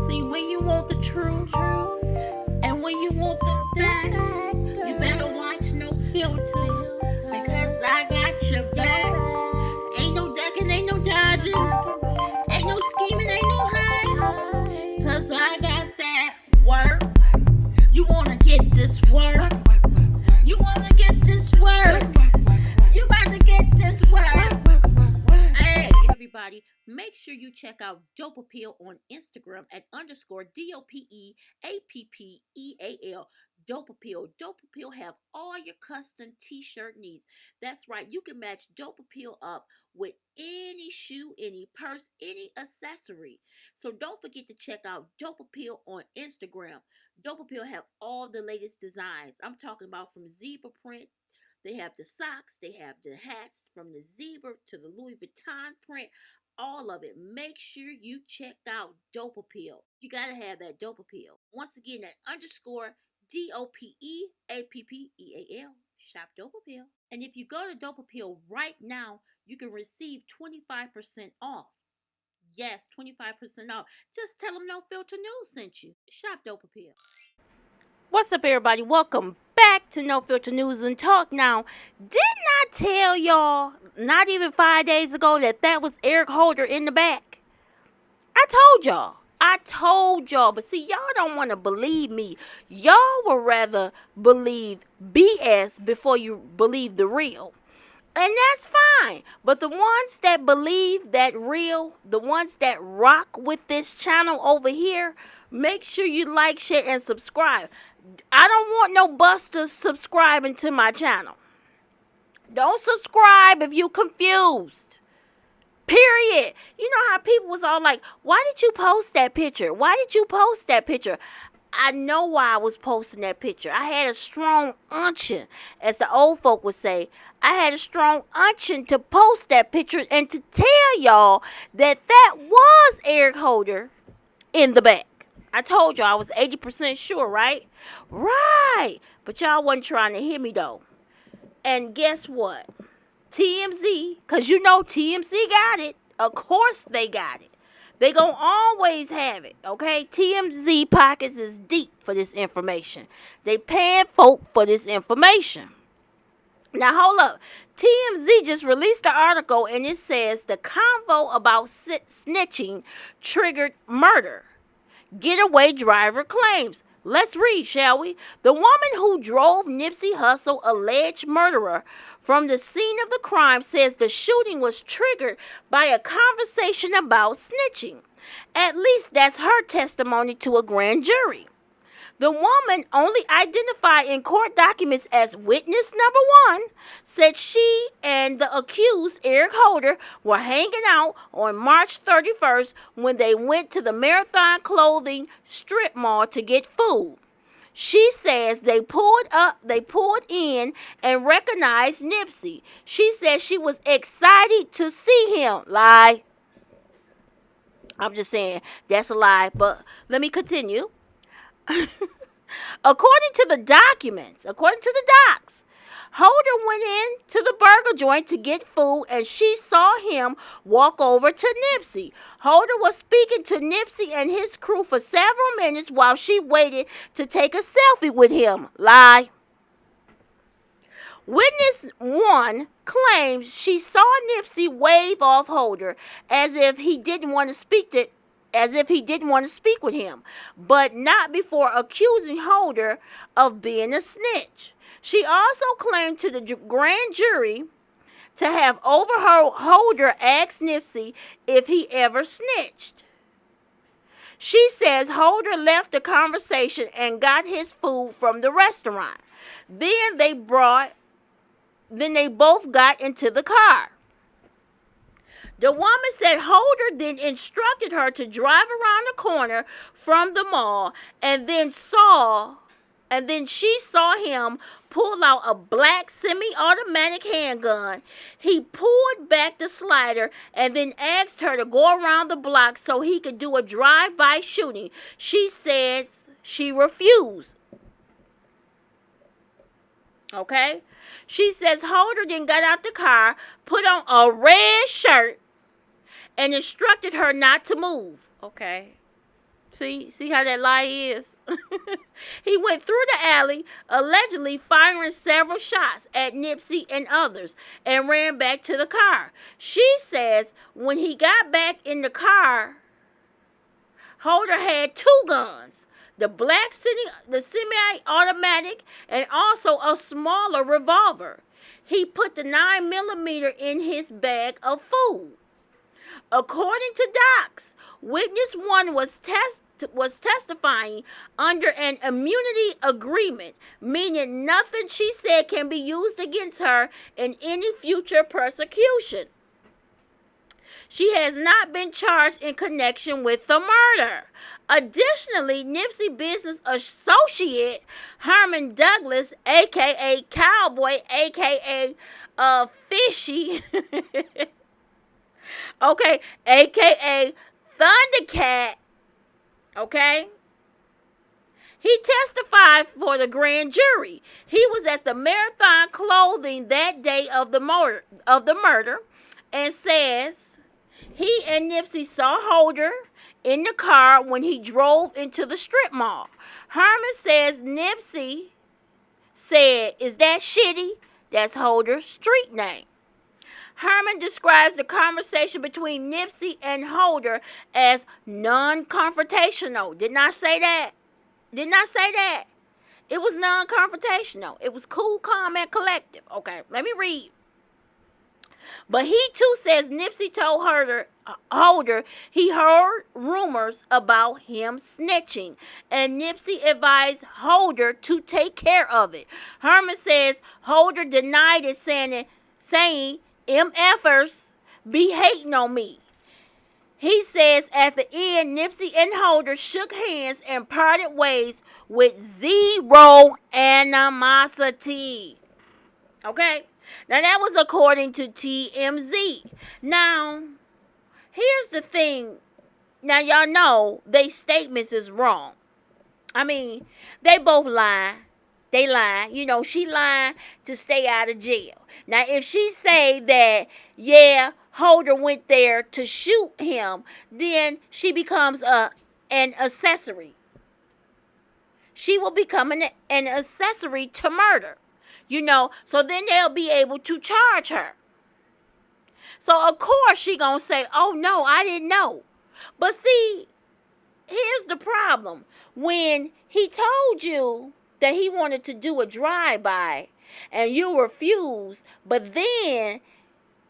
See, when you want the truth, and when you want the facts, you better watch No Filter, because I got your back. Ain't no ducking, ain't no dodging, ain't no scheming, ain't no hiding, cause I got that work. You wanna get this work? You wanna get this work? You about to get this work? Hey, everybody, make sure you check out Dope Appeal on Instagram at underscore DOPEAPPEAL. Dope Appeal. Dope Appeal have all your custom t-shirt needs. That's right, you can match Dope Appeal up with any shoe, any purse, any accessory. So don't forget to check out Dope Appeal on Instagram. Dope Appeal have all the latest designs. I'm talking about from zebra print. They have the socks, they have the hats from the zebra to the Louis Vuitton print, all of it. Make sure you check out Dope Appeal. You gotta have that Dope Appeal. Once again, that underscore DOPEAPPEAL. Shop Dope Appeal. And if you go to Dope Appeal right now, you can receive 25% off. Yes, 25% off. Just tell them No Filter News sent you. Shop Dope Appeal. What's up, everybody? Welcome back to No Filter News and Talk. Now, didn't I tell y'all not even 5 days ago that was Eric Holder in the back? I told y'all. But see, y'all don't want to believe me. Y'all would rather believe BS before you believe the real. And that's fine. But the ones that believe that real, the ones that rock with this channel over here, make sure you like, share, and subscribe. I don't want no busters subscribing to my channel. Don't subscribe if you confused. Period. You know how people was all like, why did you post that picture? Why did you post that picture? I know why I was posting that picture. I had a strong unction, as the old folk would say. I had a strong unction to post that picture and to tell y'all that was Eric Holder in the back. I told y'all I was 80% sure, right? Right. But y'all wasn't trying to hear me, though. And guess what? TMZ, because you know TMZ got it. Of course they got it. They gonna always have it, okay? TMZ pockets is deep for this information. They paying folk for this information. Now, hold up. TMZ just released the article, and it says the convo about snitching triggered murder. Getaway driver claims. Let's read, shall we? The woman who drove Nipsey Hussle, alleged murderer, from the scene of the crime says the shooting was triggered by a conversation about snitching. At least that's her testimony to a grand jury. The woman, only identified in court documents as witness number 1, said she and the accused, Eric Holder, were hanging out on March 31st when they went to the Marathon Clothing strip mall to get food. She says they pulled in and recognized Nipsey. She says she was excited to see him. Lie. I'm just saying, that's a lie, but let me continue. According to the docs, Holder went in to the burger joint to get food, and she saw him walk over to Nipsey. Holder was speaking to Nipsey and his crew for several minutes while she waited to take a selfie with him. Lie. Witness 1 claims she saw Nipsey wave off Holder as if he didn't want to speak with him, but not before accusing Holder of being a snitch. She also claimed to the grand jury to have overheard Holder ask Nipsey if he ever snitched. She says Holder left the conversation and got his food from the restaurant. Then they both got into the car. The woman said Holder then instructed her to drive around the corner from the mall, and then she saw him pull out a black semi-automatic handgun. He pulled back the slider and then asked her to go around the block so he could do a drive-by shooting. She says she refused. Okay? She says Holder then got out the car, put on a red shirt, and instructed her not to move. Okay. See how that lie is? He went through the alley, allegedly firing several shots at Nipsey and others, and ran back to the car. She says when he got back in the car, Holder had two guns. The semi-automatic, and also a smaller revolver. He put the 9mm in his bag of food. According to docs, witness one was testifying under an immunity agreement, meaning nothing she said can be used against her in any future persecution. She has not been charged in connection with the murder. Additionally, Nipsey business associate Herman Douglas, aka Cowboy, aka Fishy, okay, aka Thundercat, okay? He testified for the grand jury. He was at the Marathon Clothing that day of the murder, and says he and Nipsey saw Holder in the car when he drove into the strip mall. Herman says Nipsey said, "Is that Shitty?" That's Holder's street name. Herman describes the conversation between Nipsey and Holder as non-confrontational. Did not say that. Did not say that. It was non-confrontational. It was cool, calm, and collective. Okay, let me read. But he too says Nipsey told Holder he heard rumors about him snitching, and Nipsey advised Holder to take care of it. Herman says Holder denied it, saying MFers be hating on me. He says at the end, Nipsey and Holder shook hands and parted ways with zero animosity. Okay? Now, that was according to TMZ. Now, here's the thing. Now, y'all know they statements is wrong. I mean, they both lie. They lie. You know, she lied to stay out of jail. Now, if she say that, yeah, Holder went there to shoot him, then she becomes an accessory. She will become an accessory to murder. You know, so then they'll be able to charge her. So, of course, she gonna say, oh, no, I didn't know. But see, here's the problem. When he told you that he wanted to do a drive-by and you refused, but then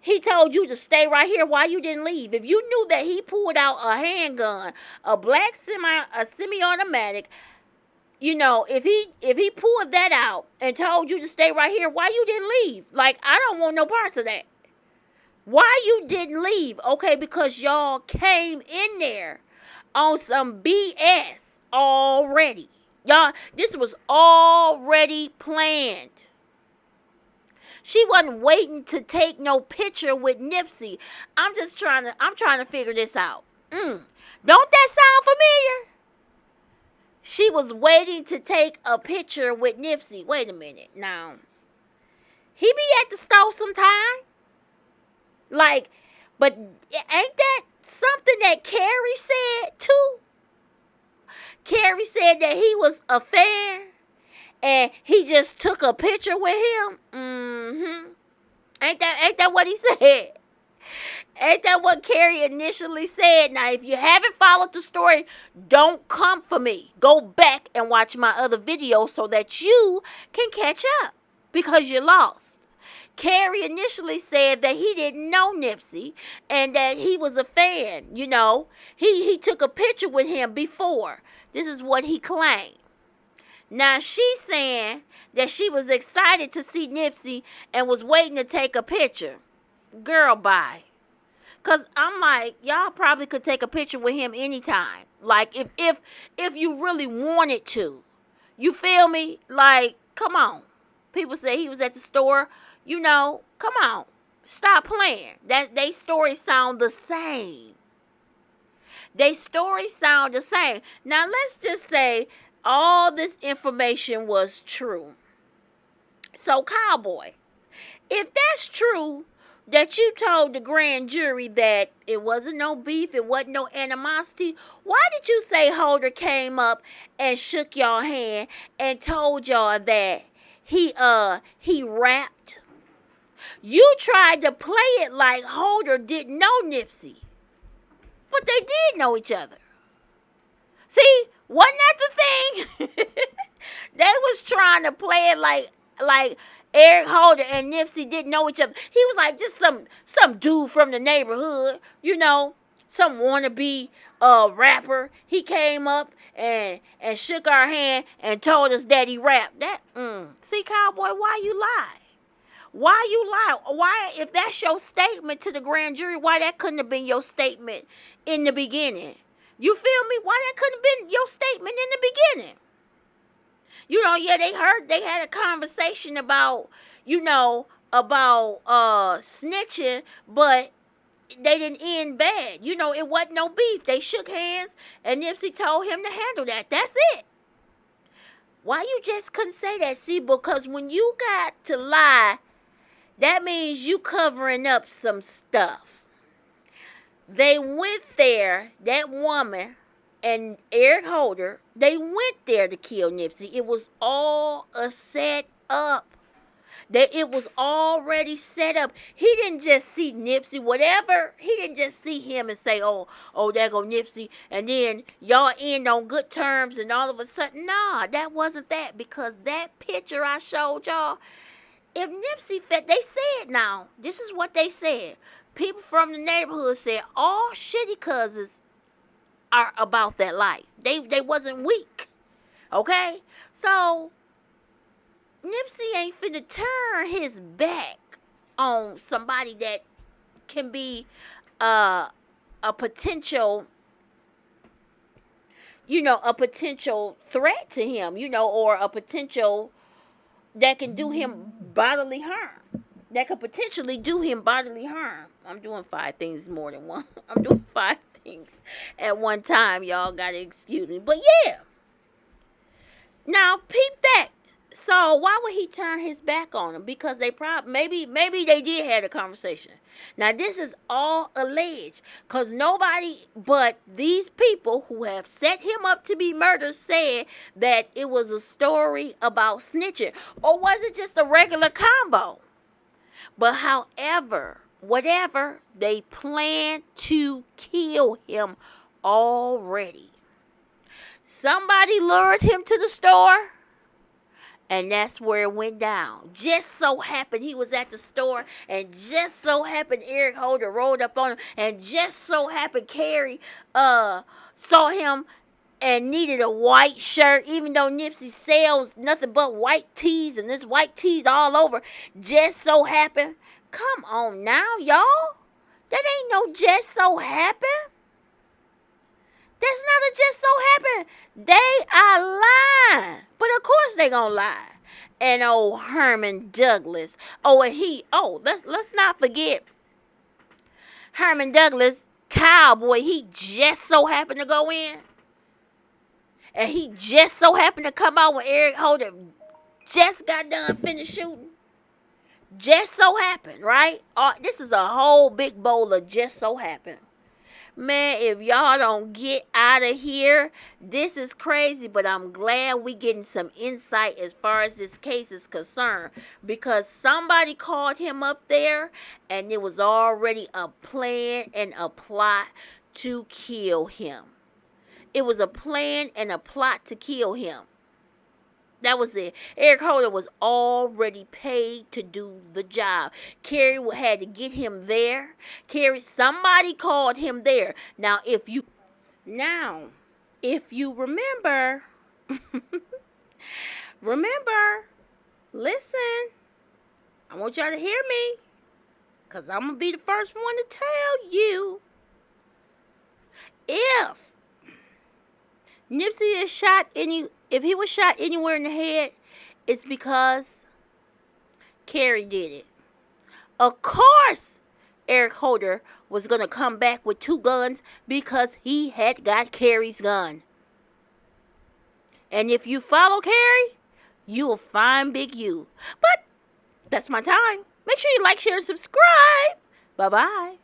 he told you to stay right here while you didn't leave. If you knew that he pulled out a handgun, a black semi-automatic, you know, if he pulled that out and told you to stay right here, why you didn't leave? Like, I don't want no parts of that. Why you didn't leave? Okay, because y'all came in there on some BS already. Y'all, this was already planned. She wasn't waiting to take no picture with Nipsey. I'm trying to figure this out. Don't that sound familiar? She was waiting to take a picture with Nipsey. Wait a minute. Now, he be at the store sometime. Like, but ain't that something that Carrie said too? Carrie said that he was a fan and he just took a picture with him. Ain't that what he said? Ain't that what Carrie initially said? Now, if you haven't followed the story, don't come for me. Go back and watch my other videos so that you can catch up because you lost. Carrie initially said that he didn't know Nipsey and that he was a fan. You know, he took a picture with him before. This is what he claimed. Now, she's saying that she was excited to see Nipsey and was waiting to take a picture. Girl, bye. Because I'm like, y'all probably could take a picture with him anytime. Like, if you really wanted to. You feel me? Like, come on. People say he was at the store. You know, come on. Stop playing. They stories sound the same. They stories sound the same. Now, let's just say all this information was true. So, Cowboy, if that's true, that you told the grand jury that it wasn't no beef, it wasn't no animosity, why did you say Holder came up and shook y'all hand and told y'all that he rapped? You tried to play it like Holder didn't know Nipsey, but they did know each other. See, wasn't that the thing? They was trying to play it like Eric Holder and Nipsey didn't know each other. He was like just some dude from the neighborhood, some wannabe rapper. He came up and shook our hand and told us that he rapped. See, Cowboy, why you lie? Why you lie? Why, if that's your statement to the grand jury, why that couldn't have been your statement in the beginning? You feel me? Why that couldn't have been your statement in the beginning? They had a conversation about snitching, but they didn't end bad. It wasn't no beef. They shook hands and Nipsey told him to handle that. That's it. Why you just couldn't say that? See, because when you got to lie, that means you covering up some stuff. They went there, that woman and Eric Holder, they went there to kill Nipsey. It was all a set up. It was already set up. He didn't just see Nipsey, whatever. He didn't just see him and say, oh, there go Nipsey. And then y'all end on good terms and all of a sudden, nah, that wasn't that. Because that picture I showed y'all, if Nipsey they said now, this is what they said. People from the neighborhood said all shitty cousins are about that life. They wasn't weak. Okay? So Nipsey ain't finna turn his back on somebody that can be a potential threat to him, or a potential that can do him bodily harm. That could potentially do him bodily harm. I'm doing 5 things more than one. I'm doing 5 things at one time. Y'all gotta excuse me. But yeah. Now, peep that. So, why would he turn his back on him? Because they maybe they did have a conversation. Now, this is all alleged. Because nobody but these people who have set him up to be murdered said that it was a story about snitching. Or was it just a regular combo? But however, whatever, they plan to kill him already. Somebody lured him to the store, and that's where it went down. Just so happened he was at the store, and just so happened Eric Holder rolled up on him, and just so happened Carrie saw him and needed a white shirt, even though Nipsey sells nothing but white tees, and this white tees all over. Just so happened. Come on now, y'all. That ain't no just so happen. That's not a just so happen. They are lying. But of course they gonna lie. And old Herman Douglas. Let's not forget Herman Douglas, Cowboy. He just so happened to go in. And he just so happened to come out when Eric Holder just got done finished shooting. Just so happened, right? This is a whole big bowl of just so happened. Man, if y'all don't get out of here, this is crazy, but I'm glad we getting some insight as far as this case is concerned, because somebody called him up there and it was already a plan and a plot to kill him. It was a plan and a plot to kill him. That was it. Eric Holder was already paid to do the job. Carrie had to get him there. Somebody called him there. Now, if you remember, listen, I want y'all to hear me, because I'm going to be the first one to tell you. If Nipsey is if he was shot anywhere in the head, it's because Carrie did it. Of course, Eric Holder was going to come back with 2 guns because he had got Carrie's gun. And if you follow Carrie, you will find Big U. But that's my time. Make sure you like, share, and subscribe. Bye-bye.